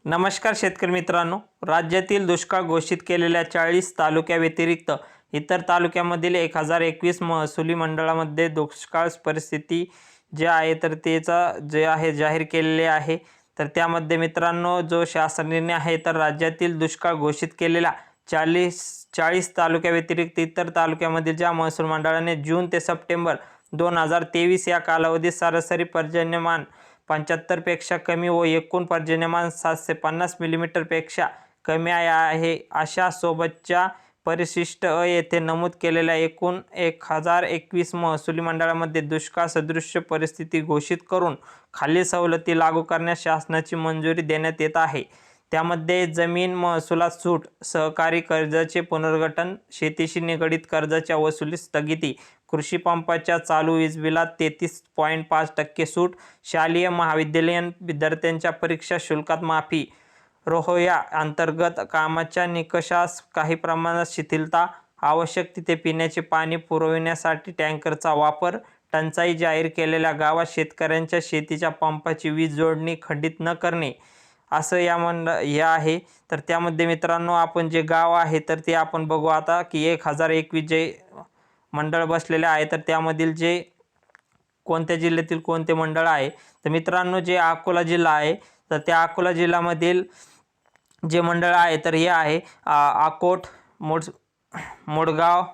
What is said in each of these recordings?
नमस्कार शेतकरी मित्रांनो, राज्यातील दुष्काळ घोषित केलेल्या 40 तालुक्याव्यतिरिक्त इतर तालुक्यामधील 1021 महसुली मंडळामध्ये दुष्काळ परिस्थिती जे आहे तर त्याचा जे आहे जाहीर केलेले आहे। तर त्यामध्ये मित्रांनो जो शासन निर्णय आहे तर राज्यातील दुष्काळ घोषित केलेल्या 40 तालुक्याव्यतिरिक्त इतर तालुक्यामधील ज्या महसूल मंडळाने जून ते सप्टेंबर 2023 या कालावधीत सरासरी पर्जन्यमान 75 पेक्षा कमी व एकूण पर्जन्यमान 750 मिलीमीटर पेक्षा कमी आहे अशा सोबतच्या परिशिष्ट अ येथे नमूद केलेल्या एकूण 1021 महसुली मंडळामध्ये दुष्काळ सदृश परिस्थिती घोषित करून खालील सवलती लागू करण्यास शासनाची मंजुरी देण्यात येत आहे। त्यामध्ये जमीन महसुलात सूट, सहकारी कर्जाचे पुनर्गठन, शेतीशी निगडित कर्जाच्या वसुलीत स्थगिती, कृषी पंपाच्या चालू वीज बिलात 33.5% सूट, शालेय महाविद्यालयीन विद्यार्थ्यांच्या परीक्षा शुल्कात माफी, रोहया अंतर्गत कामाच्या निकषास काही प्रमाणात शिथिलता, आवश्यक तिथे पिण्याचे पाणी पुरविण्यासाठी टँकरचा वापर, टंचाई जाहीर केलेल्या गावात शेतकऱ्यांच्या शेतीच्या पंपाची वीज जोडणी खंडित न करणे असं हे आहे। तर त्यामध्ये मित्रांनो आपण जे गाव आहे तर ते आपण बघू आता की 1021 जे मंडळ बसलेले आहे तर त्यामधील जे कोणत्या जिल्ह्यातील कोणते मंडळ आहे तर मित्रांनो जे अकोला जिल्हा आहे तर त्या अकोला जिल्ह्यामधील जे मंडळ आहे तर हे आहे अकोट, मोडगाव,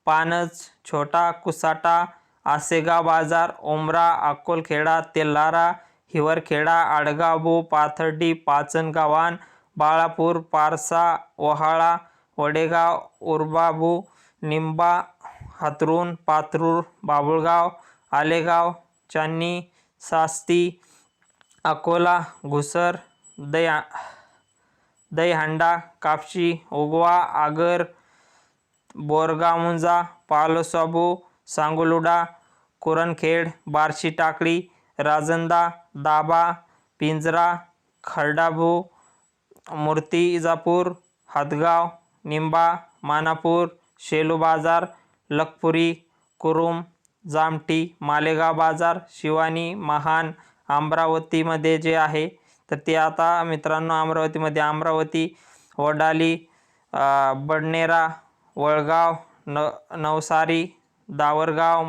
पानज, छोटा कुसाटा, आसेगाव बाजार, ओमरा, अकोलखेडा, तेल्हारा, हिवरखेडा, आडगाव, पाथर्डी, पाचनगावान, बाळापूर, पारसा, वहाळा, वडेगाव, उरबाबू, निंबा, हातरून, पाथरूर, बाबुळगाव, आलेगाव, चांनी, सास्ती, अकोला, घुसर, दहीहंडा, कापशी, उगवा, आगर, बोरगामुंजा, पालोसाबू, सांगोलुडा, कुरणखेड, बार्शी टाकळी, राजंदा, दाबा, पिंजरा, खरडाभू, मूर्तिजापूर, हातगाव, निंबा, मानापूर, शेलू बाजार, लखपुरी, कुरुम, जामठी, मालेगाव बाजार, शिवानी, महान, अमरावतीमध्ये जे आहे तर ते आता मित्रांनो अमरावती, वडाली, बडनेरा, वळगाव, नवसारी, दावरगाव,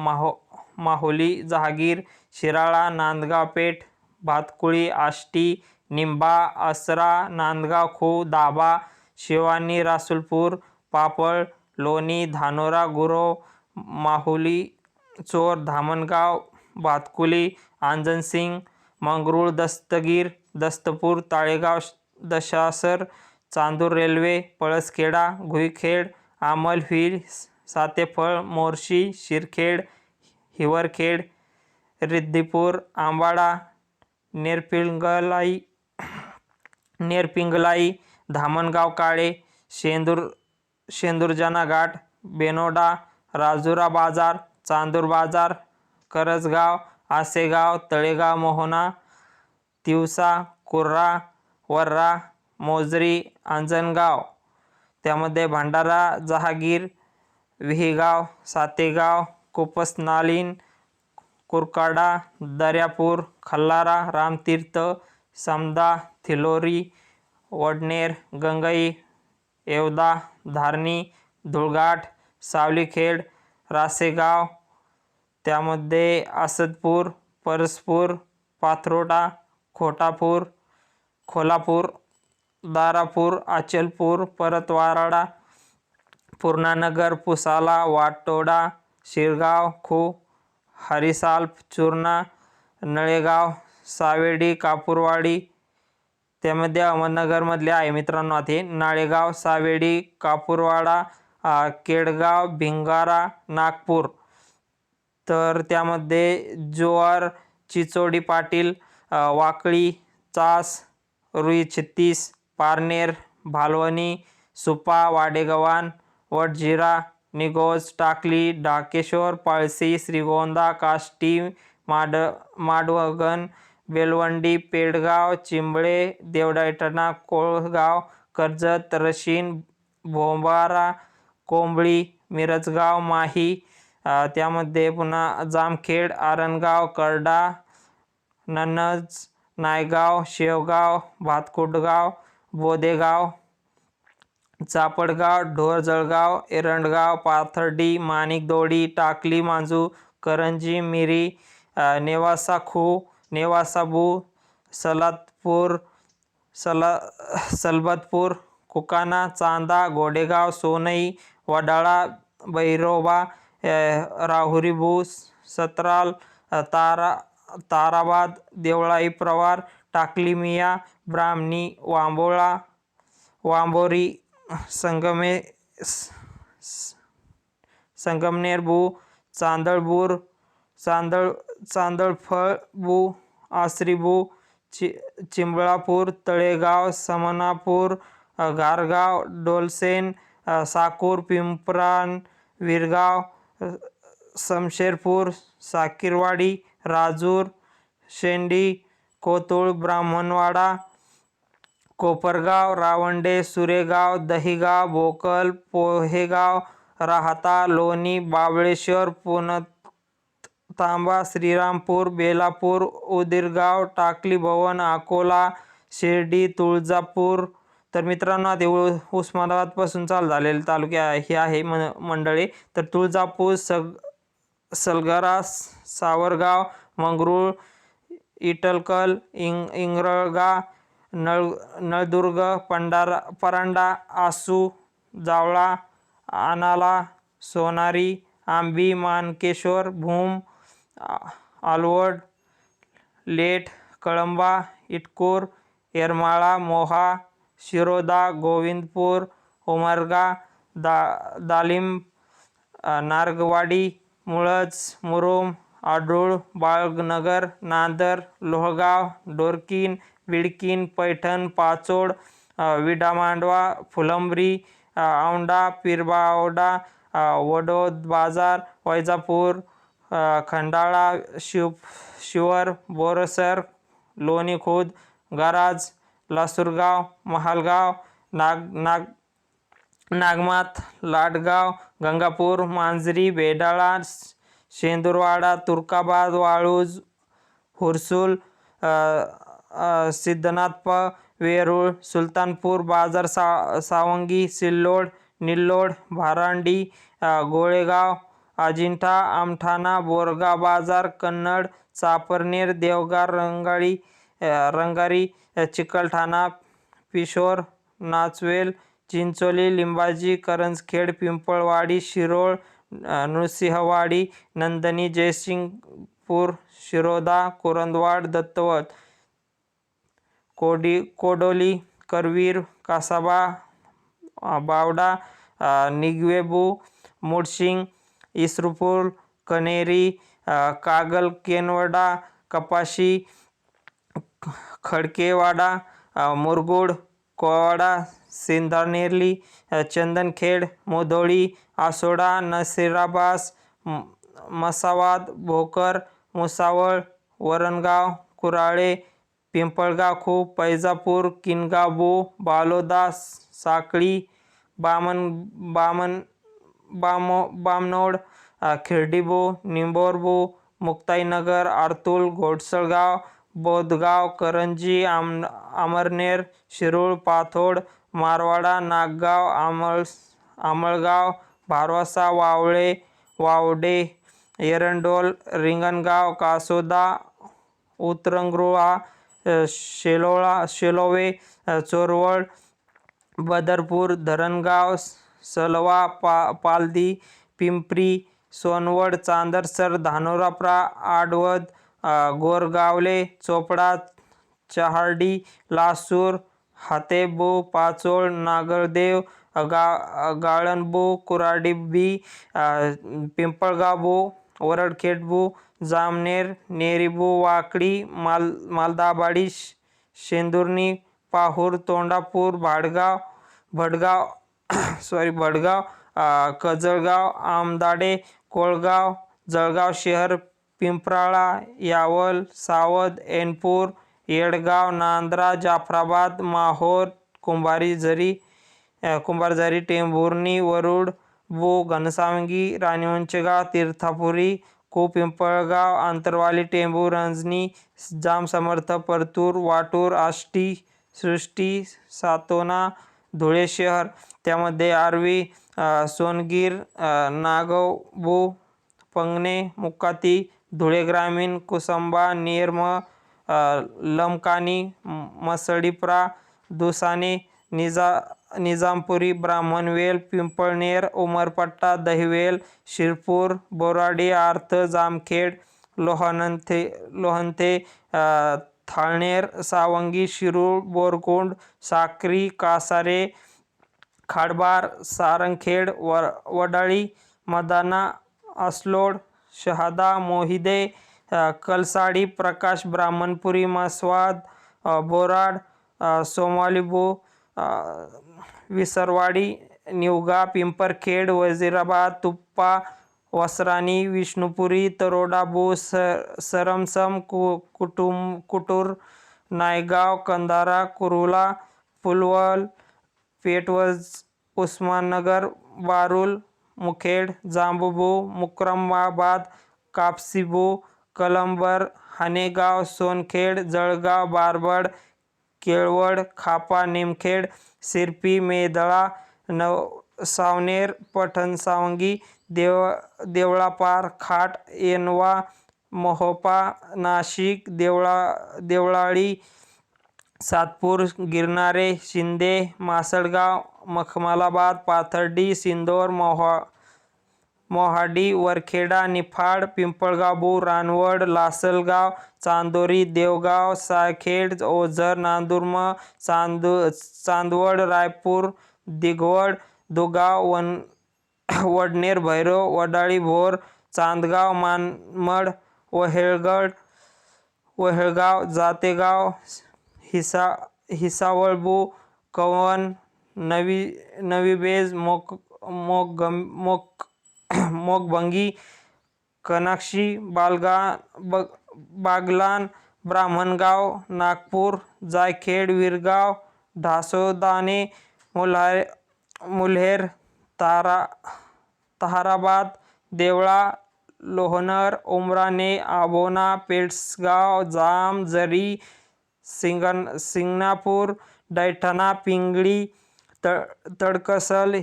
माहुली, जहागीर, शिराळा, नांदगाव पेठ, भातकुळी, आष्टी, निंबा, असरा, नांदगाव खू, दाभा, शिवानी, रासुलपूर, पापळ, लोणी, धानोरा, गुरव, माहुली, चोर, धामणगाव, भातकुली, आंजनसिंग, मंगरूळ, दस्तगीर, दस्तपूर, ताळेगाव, दशासर, चांदूर रेल्वे, पळसखेडा, घुईखेड, आमलफिर, सातेफळ, मोर्शी, शिरखेड, हिवरखेड, रिद्दीपूर, आंबाडा, नेरपिंगलाई, धामणगाव काळे, शेंदूरजना घाट, बेनोडा, राजुरा बाजार, चांदूर बाजार, करजगाव, आसेगाव, तळेगाव, मोहना, तिवसा, कुर्रा, वर्रा, मोजरी, अंजनगाव, त्यामध्ये भंडारा, जहागीर, विहीगाव, सातेगाव, कुपसनालीन, कुरकाडा, दर्यापूर, खल्लारा, रामतीर्थ, समदा, थिलोरी, वडनेर, गंगई, येवदा, धारणी, धुळघाट, सावलीखेड, रासेगाव, त्यामध्ये असदपूर, परसपूर, पाथरोटा, खोलापूर, दारापूर, अचलपूर, परतवाडा, पूर्णानगर, पुसाला, वाटोडा, शिरगाव खू, हरिसाल, चूर्णा, नळेगाव, सावेडी, कापूरवाडी, त्यामध्ये अहमदनगरमधले आहे मित्रांनो ते नाळेगाव, सावेडी, कापूरवाडा, केडगाव, भिंगारा, नागपूर, तर त्यामध्ये जोअर, चिचोडी, पाटील, वाकळी, चास, रुई 36, पारनेर, भालवणी, सुपा, वाडेगव्हाण, वडझिरा, निगोज, टाकली, डाकेश्वर, पळसी, श्रीगोंदा, काष्टी, माडवगण, बेलवंडी, पेडगाव, चिंबळे, देवडाईटणा, कोळगाव, कर्जत, रशीन, भोंबारा, कोंबळी, मिरजगाव, माही, त्यामध्ये पुन्हा जामखेड, आरणगाव, करडा, नन्नज, नायगाव, शेवगाव, भातकुंडगाव, बोदेगाव, चापडगाव, ढोरजळगाव, एरंडगाव, पाथर्डी, माणिकदोडी, टाकली मांजू, करंजी, मिरी, नेवासा खू, नेवासा बू, सलातपूर, सलबतपूर, कुकाना, चांदा, गोडेगाव, सोनई, वडाळा, बैरोबा, राहुरी बू, सतराल, ताराबाद, देवळाई प्रवार, टाकली मिया, ब्राह्मणी, वांबोरी, संगमनेर बू, चांदळबूर, चांदळफळ बू, आसरी बू, चिंबळापूर, तळेगाव, समनापूर, घारगाव, डोलसेन, साकूर, पिंपरान, विरगाव, समशेरपूर, साकीरवाडी, राजूर, शेंडी, कोतुळ, ब्राह्मणवाडा, कोपरगाव, रावंडे, सुरेगाव, दहिगाव, बोकल, पोहेगाव, राहाता, लोणी, बाबळेश्वर, पुणतांबा, श्रीरामपूर, बेलापूर, उदिरगाव, टाकली भवन, अकोला, शिर्डी, तुळजापूर. तर मित्रांनो, आता उस्मानाबादपासून चालू झालेले तालुके हे आहे मंडळे. तर तुळजापूर, सलगरा, सावरगाव, मंगरूळ, इटलकल, इंगळगा, नळदुर्ग, परांडा, आसू, जावळा, आनाला, सोनारी, आंबी, मानकेश्वर, भूम, आलवड, लेट, कळंबा, इटकूर, येरमाळा, मोहा, शिरोदा, गोविंदपूर, उमरगा, दालिंब, नारगवाडी, मुळज, मुरुम, आडूळ, बाळनगर, नांदर, लोहगाव, डोरकीन, विडकीन, पैठण, पाचोड, विडामांडवा, फुलंब्री, औंढा, पीरबावडा, वडोद बाजार, वैजापूर, खंडाळा, शिवर, बोरसर, लोणी खुर्द, गराज, लासूरगाव, महालगाव, नागमाथ, लाडगाव, गंगापूर, मांजरी, बेडाळा, शेंदूरवाडा, तुर्काबाद, वाळूज, हुरसूल, सिद्धनाथ, वेरूळ, सुलतानपूर बाजार, सावंगी, सिल्लोड, निल्लोड, भारांडी, गोळेगाव, अजिंठा, आमठाणा, बोरगा बाजार, कन्नड, चापरनेर, देवगाव, रंगारी, चिकलठाणा, पिशोर, नाचवेल, चिंचोली, लिंबाजी, करंजखेड, पिंपळवाडी, शिरोळ, नृसिंहवाडी, नंदनी, जयसिंगपूर, शिरोदा, कुरुंदवाड, दत्तवत, कोडोली, करवीर, कासाबा, बावडा, निगवेबू, मुडशिंग, इसरूपूर, कनेरी, कागल, केनवडा, कपाशी, खडकेवाडा, मुरगुड, कोवाडा, सिंधानेरली, चंदनखेड, मोधोळी, आसोडा, नसिराबास, मसावाद, भोकर, मुसावळ, वरणगाव, कुराळे, पिंपळगाव खूप, पैजापूर, किनगाबू, बालोदा, साकळी, बामनोड, खिरडीबू, निंबोरबू, मुक्ताईनगर, आरतूल, घोडसळगाव, बोदगाव, करंजी, अमरनेर, शिरूळ, पाथोड, मारवाडा, नागगाव, आमळगाव, भारवासा, वावडे, एरंडोल, रिंगणगाव, कासोदा, उतरंगुळा, शेलोवे, चोरवड, बदरपूर, धरणगाव, सलवा, पालदी, पिंपरी, सोनवड, चांदरसर, धानोराप्रा, आडवद, गोरगावले, चोपडा, चहार्डी, लासूर, हातेबू, पाचोळ, नागरदेव, गाळणबू, कुराडीबी, पिंपळगावबू, वरडखेडबू, जामनेर, नेरीबू, वाकडी, मालदाबाडी, शेंदुर्णी, पाहूर, तोंडापूर, भडगाव कजळगाव, आमदाडे, कोळगाव, जळगाव शहर, पिंपराळा, यावल, सावद, ऐनपूर, येडगाव, नांद्रा, जाफराबाद, माहोर, कुंभारझरी, टेंभुर्णी, वरुड, बू, घनसावंगी, राणीवंशगाव, तीर्थापुरी, पिंपळगाव, आंतरवाली, टेंभू, रंजनी, जाम समर्थ, परतूर, वाटूर, आष्टी, सृष्टी, सातोना, धुळे शहर, त्यामध्ये आर्वी, सोनगीर, नागबो, पंगणे, मुकाती, धुळे ग्रामीण, कुसंबा, नेरम, लमकानी, मसळीप्रा, दुसाने, निजामपुरी, ब्राह्मणवेल, पिंपळनेर, उमरपट्टा, दहिवेल, शिरपूर, बोराडी, आर्थ, जामखेड, लोहंते, थाळनेर, सावंगी, शिरूर, बोरकोंड, साक्री, कासारे, खाडबार, सारंगखेड, वडाळी, मदाना, असलोड, शहादा, मोहिदे, कलसाडी, प्रकाश, ब्राह्मणपुरी, मसवाद, बोराड, सोमालिबो, विसरवाडी, निवगा, पिंपरखेड, वजीराबाद, तुप्पा, वसराणी, विष्णुपुरी, तरोडाबो, सरमसम, कुटूर, नायगाव, कंधारा, कुरुला, पुलवल, पेटवज, उस्माननगर, बारूल, मुखेड, जांबुबो, मुक्रमाबाद, कापसीबो, कलंबर, हानेगाव, सोनखेड, जळगाव, बारबड, केळवड, खापा, निमखेड, सिरपी, मेदळा, सावनेर, पठणसावंगी, देवळापार, खाट, येनवा, मोहोपा, नाशिक, देवळाळी, सातपूर, गिरनारे, शिंदे, मासळगाव, मखमलाबाद, पाथर्डी, सिंदोर, मोहाडी, वरखेडा, निफाड, पिंपळगाव, रानवड, लासलगाव, चांदोरी, देवगाव, सायखेड, ओझर, नांदुर्म, चांदवड, रायपूर, दिघवड, दुगाव, वडनेर, भैरव, वडाळी, भोर, चांदगाव, मानमड, वहेळगाव, जातेगाव, हिसावळबो, कवन, नवीबेज, मोगभंगी, कनाक्षी, बागलाण, ब्राह्मणगाव, नागपूर, जायखेड, विरगाव, ढासोदाणे, मुल्हेर, ताहाराबाद, देवळा, लोहनर, उमराणे, आभोना, पेडसगाव, जाम, जरी, सिंगणापूर, दैठणा, पिंगळी, तडकसल,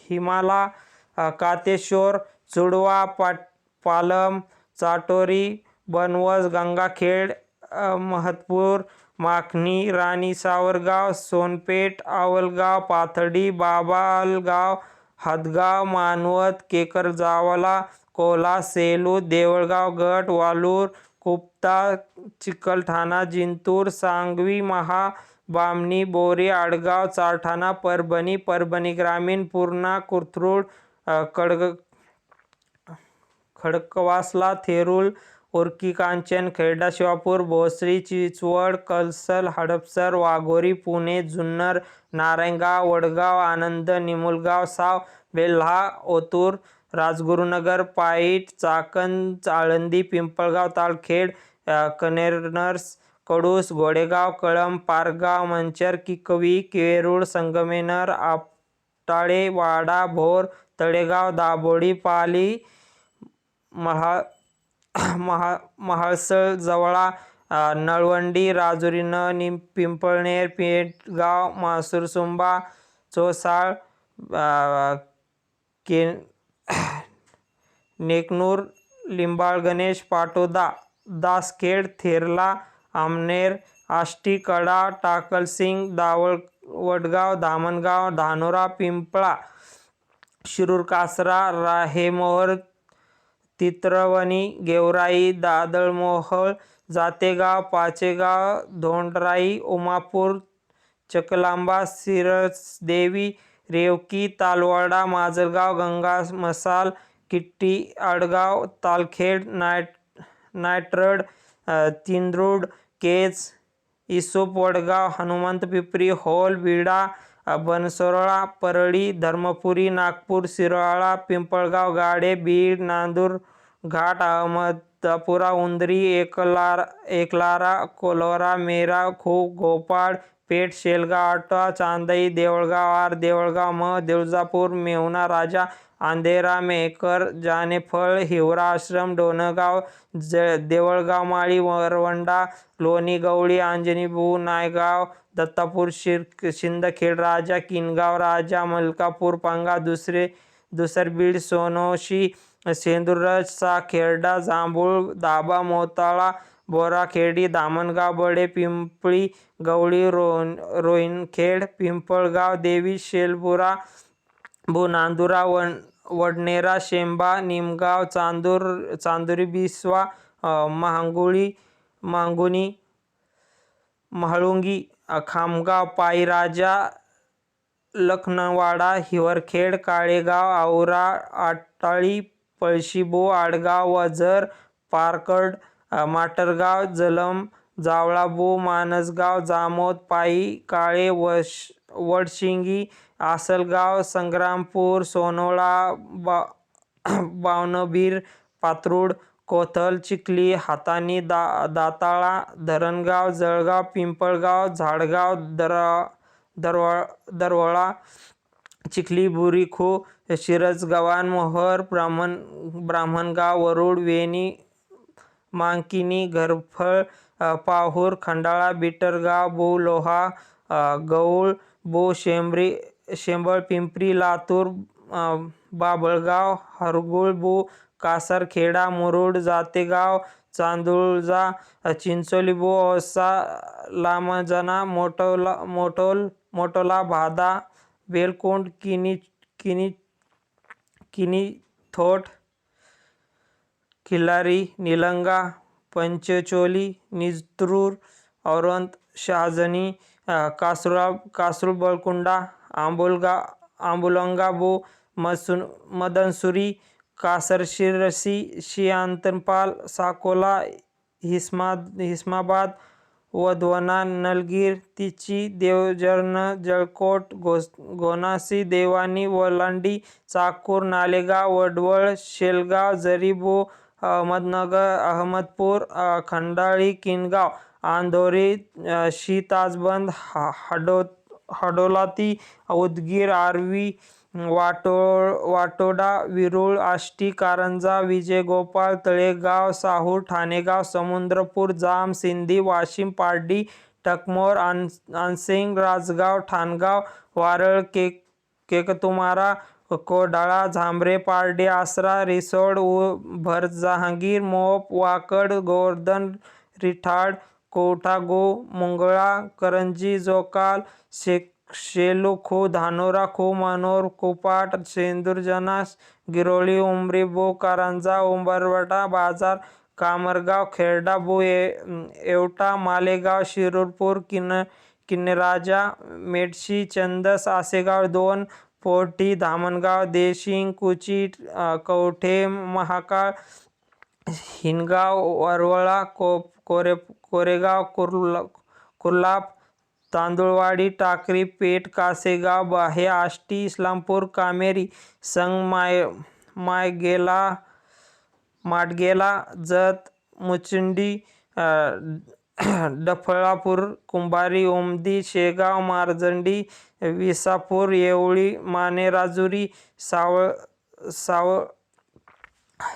हिमाला, कातेश्वर, चुडवा, पालम, चाटोरी, बनवस, गंगाखेड, महतपूर, माखणी, राणी, सावरगाव, सोनपेठ, आवलगाव, पाथर्डी, बाबालगाव, हदगाव, मानवत, केकरजावला, कोल्हा, सेलू, देवळगाव गट, वालूर, कुपता, चिकलठाणा, जिंतूर, सांगवी, महा, बामणी, बोरी, आडगाव, चारठाणा, परभणी ग्रामीण, पूर्णा, कोथरूड, खडकवासला, थेरूर, उरकी, कांचन, खेडा, शिवापूर, भोसरी, चिंचवड, कळसर, हडपसर, वाघोरी, पुणे, जुन्नर, नारायणगाव, वडगाव, आनंद, निमुलगाव, साव, बेल्हा, ओतूर, राजगुरुनगर, पाईट, चाकण, आळंदी, पिंपळगाव, तालखेड, कनेरनर्स, कडूस, घोडेगाव, कळंब, पारगाव, मंचर, किकवी, वेरूळ, संगमेनर, आपटाळे, वाडा, भोर, तळेगाव, दाभोळी, पाली, महाळसळ, जवळा, नळवंडी, राजुरी, पिंपळनेर, पेठगाव, मासूरसुंबा, चोसाळ, नेकनूर, लिंबाळ गणेश, पाटोदा, दासखेड, थेरला, आमनेर, आष्टी, कडा, टाकलसिंग, वडगाव, धामणगाव, धानोरा, पिंपळा, शिरूर, कासरा, राहेमोहर, तित्रवणी, गेवराई, दादळमोहोळ, जातेगाव, पाचेगाव, धोंडराई, उमापूर, चकलांबा, सिरसदेवी, रेवकी, तालवाडा, माजलगाव, गंगा मसाल, किट्टी, आडगाव, तालखेड, नायट्रड, तिंद्रुड, केज, इसोप, वडगाव, हनुमंत, पिपरी, होल, विडा, बनसोरळा, परळी, धर्मपुरी, नागपूर, शिराळा, पिंपळगाव, गाडे, बीड, नांदूर घाट, दत्तापुरा, उंदरी, एकलारा, कोलारा, मेरा, खूप, गोपाळ पेठ, शेलगाव, आटवा, चांदई, देवळगाव आर, देवळगाव म, तुळजापूर, मेहुणा राजा, अंधेरा, मेहकर, जानेफळ, हिवरा आश्रम, डोणगाव, देवळगाव माळी, वरवंडा, लोणी, गवळी, अंजनीबुवा, नायगाव, दत्तापूर, शिंदखेड राजा, किनगाव राजा, मलकापूर, पांगा, दुसरबीड, सोनोशी, शेंदुरज, खेरडा, जांभूळ, दाभा, मोताळा, बोराखेडी, धामणगाव, बडे, पिंपळी, गवळी, रोहिणखेड, पिंपळगाव, देवी, शेलपुरा, नांदुरा, वडनेरा, शेंबा, निमगाव, चांदुरी, बिसवा, मांगुणी, म्हाळुंगी, खामगाव, पायराजा, लखनवाडा, हिवरखेड, काळेगाव, औरा, आटाळी, पळशीबो, आडगाव, वझर, पारकड, माटरगाव, जलम, जावळाबो, मानसगाव, जामोद, पायी, काळे, वडशिंगी, आसलगाव, संग्रामपूर, सोनोळा, बावनबीर, पात्रूड, कोथल, चिखली, हाताणी, दाताळा, धरणगाव, जळगाव, पिंपळगाव, झाडगाव, दरवळा, चिखली, बुरीखो, शिरसगव्हाण, मोहोर, ब्राह्मणगाव, वरुड, वेणी, मांकिनी, घरफळ, पाहूर, खंडाळा, बिटरगाव, बो, लोहा, गौळ, बो, शेंबळ, पिंपरी, लातूर, बाभळगाव, हरगुळ, बो, कासारखेडा, मुरुड, जातेगाव, चांदुळजा, चिंचोली, बो, औसा, लामजना, मोटोला, भादा, बेलकोंड, किनीथोट, खिल्लारी, निलंगा, पंचचोली, निंजूर, औरंत, शहाजनी, कासरूळ, बळकुंडा, आंबुलगा, बो, मदनसुरी, कासरशिरसी, शियांतपाल, साकोला, हिस्माबाद, वधवना, नलगीर, तिची, देवजर्ण, जळकोट, गोनासी, देवानी, वलांडी, चाकूर, नालेगाव, वडवळ, शेलगाव, जरी, बो, अहमदनगर, अहमदपूर, खंडाळी, किनगाव, अंधोरी, ताजबंद, हडोलाती, उदगीर, आर्वी, वाटोडा, विरुळ, आष्टी, कारंजा, विजयगोपाळ, तळेगाव, साहूर, ठाणेगाव, समुद्रपूर, जाम, सिंधी, वाशिम, पारडी, टकमोर, अनसिंग, राजगाव, ठाणगाव, वारळ, केकतुमारा, कोडाळा, झांबरे, पारडी, आसरा, रिसोड, भरजहांगीर, मोप, वाकड, गोवर्धन, रिठाड, कौठागो, मुंगळा, करंजी, जोकाल, शेलू, खो, धानोरा, खो, मनोर, कोपाट, शेंदुरजना, गिरोळी, उमरी, बो, कारंजा, उंबरवाडा, बाजार, कामरगाव, खेरडा, बो, येवटा, मालेगाव, शिरूरपूर, किन्नराजा, मेडशी, चंदस, आसेगाव 2, पोर्टी, धामणगाव, देशिंग, कुची, कवठे महाकाळ, हिनगाव, वरवळा, कोरेगाव, कुर्लाप, तांदुळवाडी, टाकरी, पेठ, कासेगाव, बाहे, आष्टी, इस्लामपूर, कामेरी, संग, माडगेला, जत, मुचंडी, डफळापूर, कुंभारी, ओमदी, शेगाव, मारजंडी, विसापूर, येवळी, मानेराजुरी,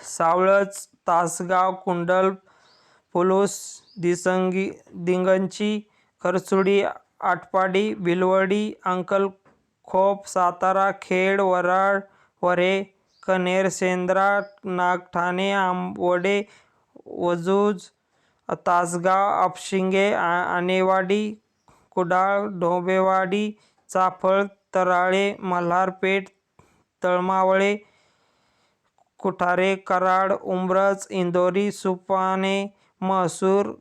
सावळज, तासगाव, कुंडल, पुलूस, दिंगंची, खरसुडी, आटपाडी, भिलवडी, अंकलखोप, सातारा, खेड, वराड, वऱ्हे, कन्हेर, सेंद्रा, नागठाणे, आंबवडे, वजूज, तासगाव, आपशिंगे, आनेवाडी, कुडाळ, ढोबेवाडी, चाफळ, तराळे, मल्हारपेठ, तळमावळे, कुठारे, कराड, उंब्रज, इंदोरी, सुपाने, म्हसूर,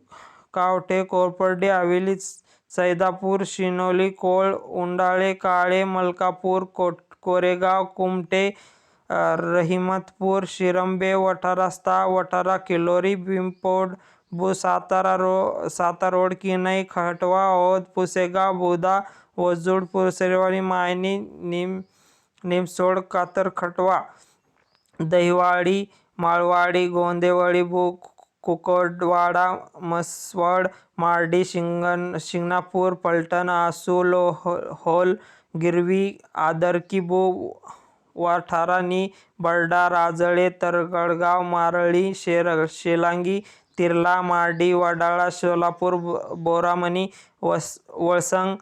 कावठे, कोपर्डी, हवेली, सैदापूर, शिनोली, कोळ, उंडाळे, काळे, मलकापूर, कोरेगाव, कुमटे, रहिमतपूर, शिरंबे, वठारा, वठारा, किल्लोरी, पिंपोड, बु, सातारोड, किनई, खटवा, औद, पुसेगाव, बुधा, वजूड, पुरसेवाडी, मायनी, निमसोड, कातर, खटवा, दहिवाडी, माळवाडी, गोंदेवाडी, कुकडवाडा, म्हसवड, मार्डी, शिंगणापूर, पलटण, आसू, लोहोल, गिरवी, आदरकीबो, वाठारानी, बर्डा, राजळे, तरगडगाव, मारळी, शेलांगी, तिर्ला, मार्डी, वडाळा, सोलापूर, बोरामणी, वळसंग,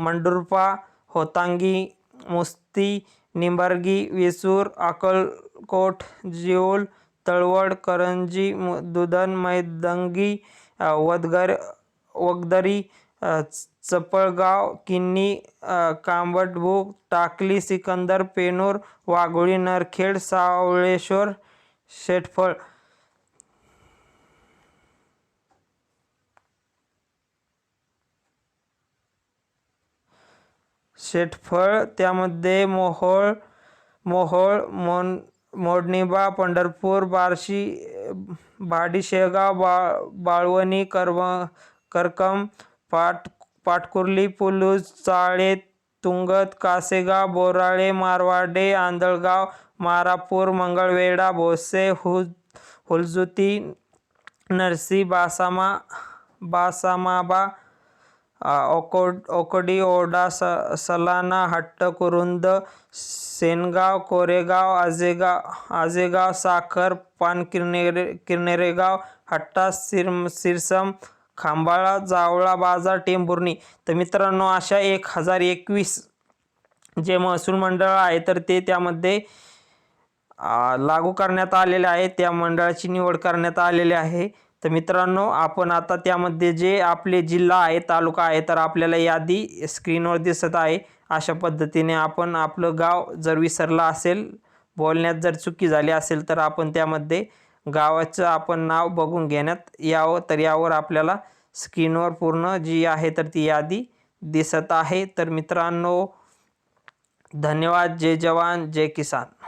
मंडुरपा, होतांगी, मुस्ती, निंबार्गी, विसूर, अक्कलकोट, जिऊल, तळवड, करंजी, दुधन, मैदंगी, वगदरी, चपळगाव, किन्नी, कांबटबुक, टाकली, सिकंदर, पेनूर, वाघोळी, नरखेड, सावळेश्वर, शेटफळ. त्यामध्ये मोहोळ, मोडणीबा, पंढरपूर, बार्शी, भाडी-शेळगाव, बाळवणी, करकम, पाटकुर्ली, पुलूज, चाळे, तुंगत, कासेगाव, बोराळे, मारवाडे, आंधळगाव, मारापूर, मंगळवेढा, भोसे, हुलजुती, नरसी, बासामाबा, ओकडी, ओढा, सलाना, हट्ट, कुरुंद, सेनगाव, कोरेगाव, आजेगाव, साखर, पानकिर्नेरेगाव, हट्टा, सिरसम, खांबाळा, जावळा बाजार, टेंभुर्णी. तर मित्रांनो, अशा 1021 जे महसूल मंडळ आहे तर ते त्यामध्ये लागू करण्यात आलेले आहे. त्या मंडळाची निवड करण्यात आलेली आहे. तर मित्रांनो, आपण आता त्यामध्ये जे आपले जिल्हा आहे, तालुका आहे, तर आपल्याला यादी स्क्रीनवर दिसत आहे. अशा पद्धतीने आपण आपलं गाव जर विसरला असेल, बोलण्यात जर चुकी झाली असेल तर आपण त्यामध्ये गावाचं आपण नाव बघून घेण्यात यावं. तर यावर आपल्याला स्क्रीनवर पूर्ण जी आहे तर ती यादी दिसत आहे. तर मित्रांनो, धन्यवाद. जय जवान, जय किसान.